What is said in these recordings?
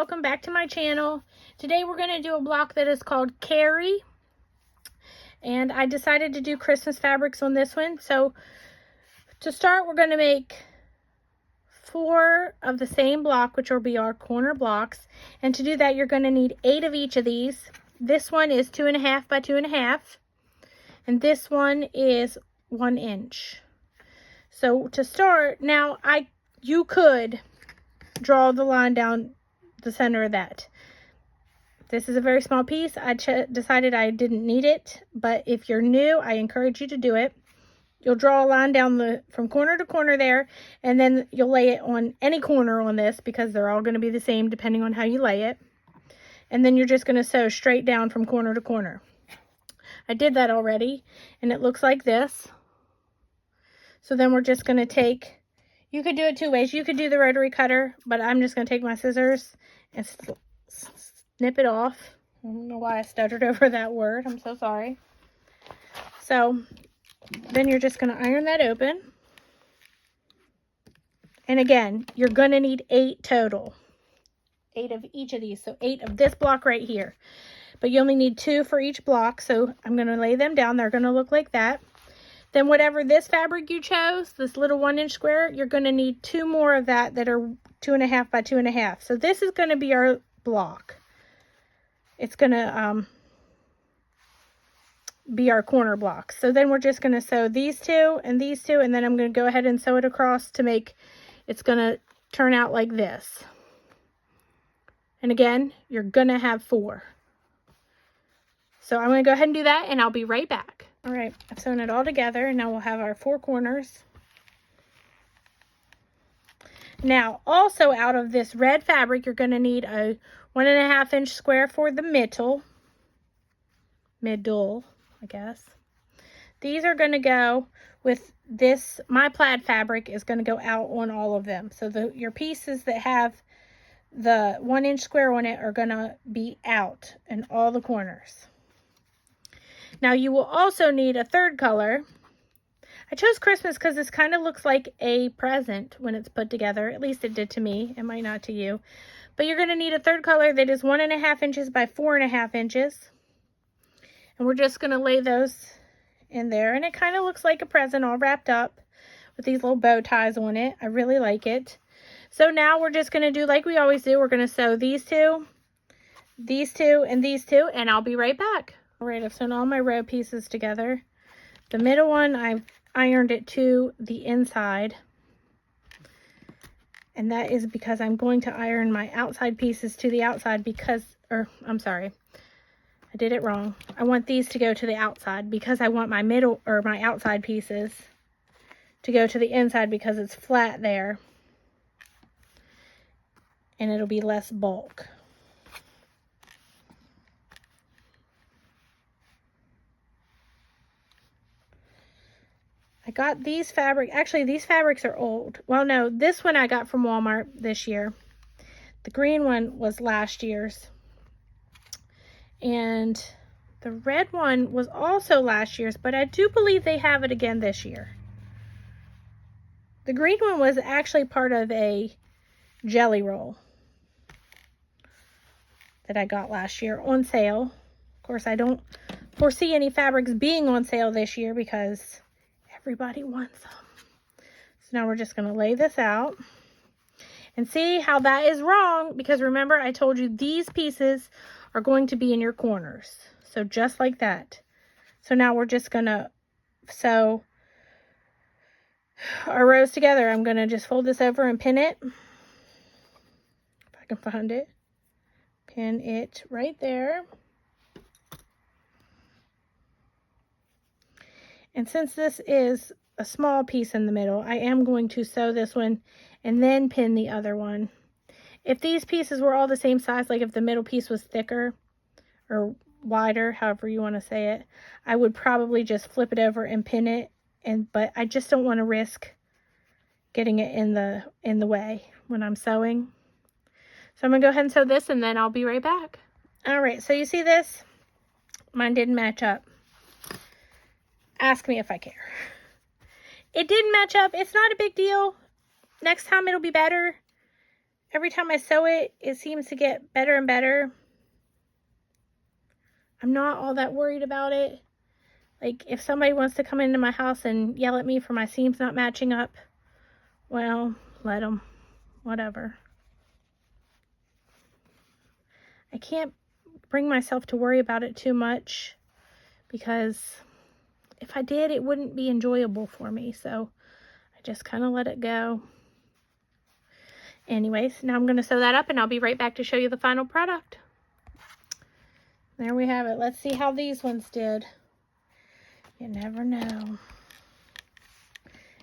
welcome back to my channel. Today we're going to do a block that is called Carrie, and I decided to do Christmas fabrics on this one. So to start, we're going to make 4 of the same block, which will be our corner blocks, and to do that you're going to need 8 of each of these. This one is 2.5 by 2.5, and this one is 1 inch. So to start, now you could draw the line down the center of that. This is a very small piece. I decided I didn't need it, but if you're new, I encourage you to do it. You'll draw a line down from corner to corner there, and then you'll lay it on any corner on this because they're all going to be the same depending on how you lay it. And then you're just going to sew straight down from corner to corner. I did that already, and it looks like this. So then we're just going to take, you could do it 2 ways. You could do the rotary cutter, but I'm just going to take my scissors and snip it off. I don't know why I stuttered over that word. I'm so sorry. So then you're just going to iron that open. And again, you're going to need 8 total. 8 of each of these. So 8 of this block right here. But you only need 2 for each block. So I'm going to lay them down. They're going to look like that. Then whatever this fabric you chose, this little 1-inch square, you're going to need 2 more of that are 2.5 by 2.5. So this is going to be our block. It's going to be our corner block. So then we're just going to sew these 2 and these 2, and then I'm going to go ahead and sew it across to make, it's going to turn out like this. And again, you're going to have 4. So I'm going to go ahead and do that, and I'll be right back. All right, I've sewn it all together, and now we'll have our 4 corners. Now, also out of this red fabric, you're going to need a 1.5-inch square for the middle, I guess. These are going to go with this, my plaid fabric is going to go out on all of them. So your pieces that have the 1-inch square on it are going to be out in all the corners. Now you will also need a 3rd color. I chose Christmas because this kind of looks like a present when it's put together. At least it did to me. It might not to you. But you're going to need a 3rd color that is 1.5 inches by 4.5 inches. And we're just going to lay those in there. And it kind of looks like a present all wrapped up with these little bow ties on it. I really like it. So now we're just going to do like we always do. We're going to sew these 2, and these 2, and I'll be right back. All right, I've sewn all my row pieces together. The middle one, I've ironed it to the inside. And that is because I'm going to iron my outside pieces to the outside because, I'm sorry, I did it wrong. I want these to go to the outside because I want my my outside pieces to go to the inside because it's flat there. And it'll be less bulk. I got these actually these fabrics are old. Well, no, this one I got from Walmart this year. The green one was last year's. And the red one was also last year's, but I do believe they have it again this year. The green one was actually part of a jelly roll that I got last year on sale. Of course, I don't foresee any fabrics being on sale this year because everybody wants them. So now we're just going to lay this out and see how that is wrong, because remember I told you these pieces are going to be in your corners. So just like that. So now we're just going to sew our rows together. I'm going to just fold this over and pin it. If I can find it. Pin it right there. And since this is a small piece in the middle, I am going to sew this one and then pin the other one. If these pieces were all the same size, like if the middle piece was thicker or wider, however you want to say it, I would probably just flip it over and pin it. But I just don't want to risk getting it in the way when I'm sewing. So I'm going to go ahead and sew this, and then I'll be right back. All right, so you see this? Mine didn't match up. Ask me if I care. It didn't match up. It's not a big deal. Next time it'll be better. every time I sew it, it seems to get better and better. I'm not all that worried about it. Like, if somebody wants to come into my house and yell at me for my seams not matching up, well, let them. Whatever. I can't bring myself to worry about it too much, because if I did, it wouldn't be enjoyable for me. So I just kind of let it go. Anyways, now I'm going to sew that up, and I'll be right back to show you the final product. There we have it. Let's see how these ones did. You never know.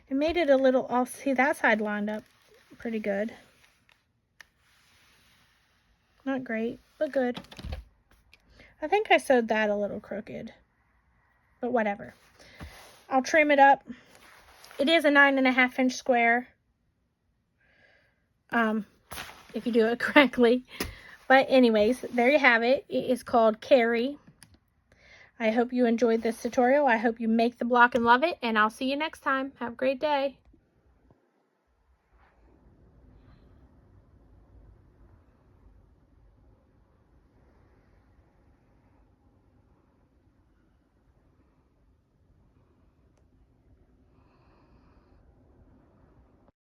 It made it a little off. See, that side lined up pretty good. Not great, but good. I think I sewed that a little crooked, but whatever. I'll trim it up. It is a 9.5 inch square, if you do it correctly. But anyways, there you have it. It is called Carrie. I hope you enjoyed this tutorial. I hope you make the block and love it, and I'll see you next time. Have a great day.